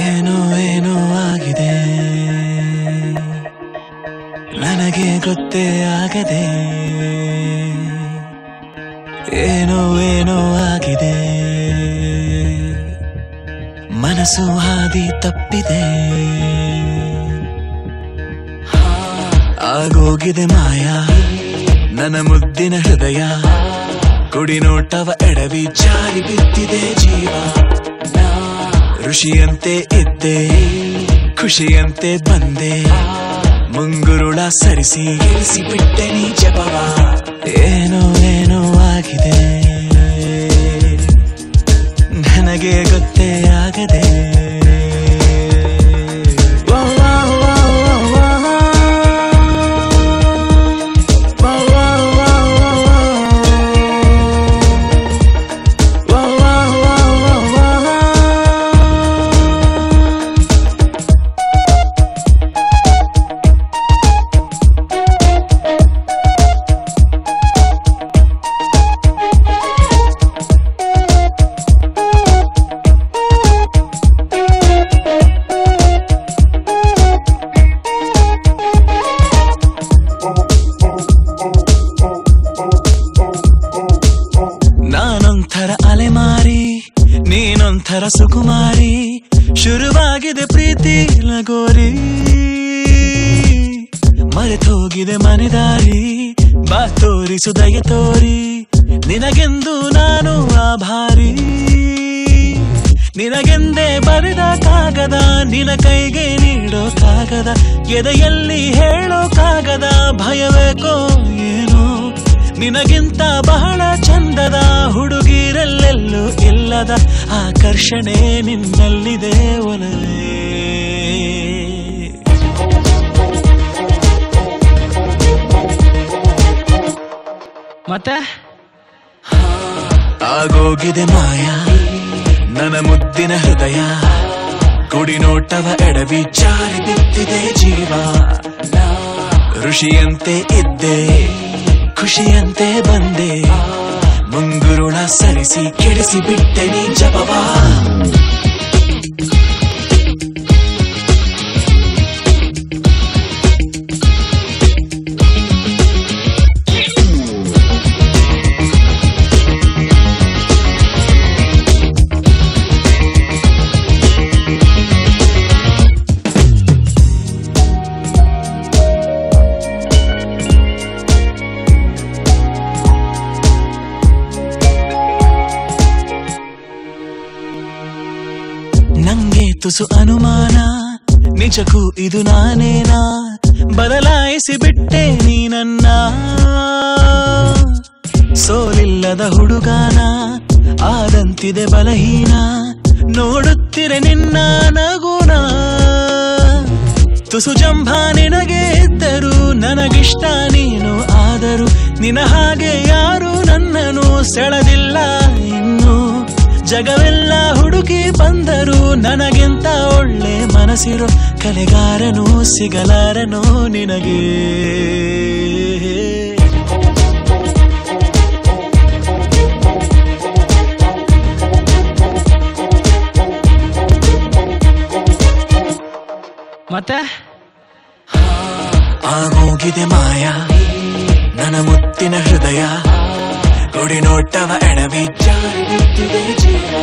ಏನೋ ಏನೋ ಆಗಿದೆ ನನಗೆ ಗೊತ್ತೇ ಆಗದೆ ಏನೋ ಏನೋ ಆಗಿದೆ ಮನಸ್ಸು ಹಾದಿ ತಪ್ಪಿದೆ ಆಗೋಗಿದೆ ಮಾಯಾ ನನ್ನ ಮುದ್ದಿನ ಹೃದಯ ಕುಡಿ ನೋಟವ ಎಡವಿ ಜಾರಿ ಬಿದ್ದಿದೆ ಜೀವ ಋಷಿಯಂತೆ ಇದ್ದೆ ಖುಷಿಯಂತೆ ಬಂದೆ ಮುಂಗುರುಳ ಸರಿಸಿ ಇಳಿಸಿ ಬಿಟ್ಟೆ ನೀ ಜಪವ ಏನೋ ಏನೋ ಆಗಿದೆ ನನಗೆ ಗೊತ್ತೇ ಆಗದೆ ನಾನೊಂಥರ ಅಲೆಮಾರಿ ನೀನೊಂಥರ ಸುಕುಮಾರಿ ಶುರುವಾಗಿದೆ ಪ್ರೀತಿ ಲಗೋರಿ ಮರೆತೋಗಿದೆ ಮನೆದಾರಿ ಬಾ ತೋರಿಸು ದಯ ತೋರಿ ನಿನಗೆಂದು ನಾನು ಆಭಾರಿ ನಿನಗೆಂದೇ ಬರೆದ ಕಾಗದ ನಿನ ಕೈಗೆ ನೀಡೋ ಕಾಗದ ಎದೆಯಲ್ಲಿ ಹೇಳೋ ಕಾಗದ ಭಯವೇಕೋ ಏನೋ ನಿನಗಿಂತ ಬಹಳ ಚಂದದ ಹುಡುಗಿರಲ್ಲೆಲ್ಲೂ ಇಲ್ಲದ ಆಕರ್ಷಣೆ ನಿನ್ನಲ್ಲಿದೆ ಒಲವೇ ಮತ್ತೆ ಆಗೋಗಿದೆ ಮಾಯಾ ನನ್ನ ಮುದ್ದಿನ ಹೃದಯ ಕುಡಿ ನೋಟವ ಎಡವಿ ಜಾರಿ ಬಿದ್ದಿದೆ ಜೀವ ಋಷಿಯಂತೆ ಇದ್ದೆ ಖುಷಿಯಂತೆ ಬಂದೆ ಮುಂಗುರುಳ ಸರಿಸಿ ಕೆಡಿಸಿ ಬಿಟ್ಟೆ ನೀ ಜಪವಾ ನಂಗೆ ತುಸು ಅನುಮಾನ ನಿಜಕ್ಕೂ ಇದು ನಾನೇನಾ ಬದಲಾಯಿಸಿ ಬಿಟ್ಟೆ ನೀ ನನ್ನ ಸೋಲಿಲ್ಲದ ಹುಡುಗಾನ ಆದಂತಿದೆ ಬಲಹೀನ ನೋಡುತ್ತಿರೆ ನಿನ್ನ ನಗುನ ತುಸು ಜಂಭ ನಿನಗೆ ಇದ್ದರು ನನಗಿಷ್ಟ ನೀನು ಆದರೂ ನಿನ ಹಾಗೆ ಯಾರು ನನ್ನನ್ನು ಸೆಳೆದಿಲ್ಲ ಇನ್ನು ಜಗವೆಲ್ಲ ಹುಡುಕಿ ಬಂದರು ನನಗಿಂತ ಒಳ್ಳೆ ಮನಸ್ಸಿರೋ ಕಲೆಗಾರನು ಸಿಗಲಾರನು ನಿನಗೆ ಮತ್ತೆ ಆಗೋಗಿದೆ ಮಾಯಾ ನನ್ನ ಮುತ್ತಿನ ಹೃದಯ ಕುಡಿ ನೋಟವ ಎಡವಿ ಜಾರಿ ಬಿದ್ದಿದೆ ಜೀವ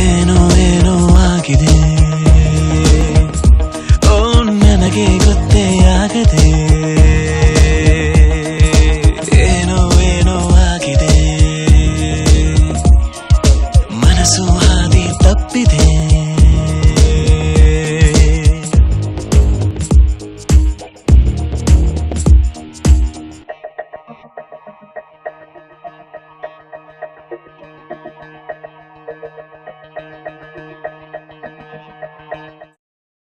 ಏನೋ ಏನೋ ಆಗಿದೆ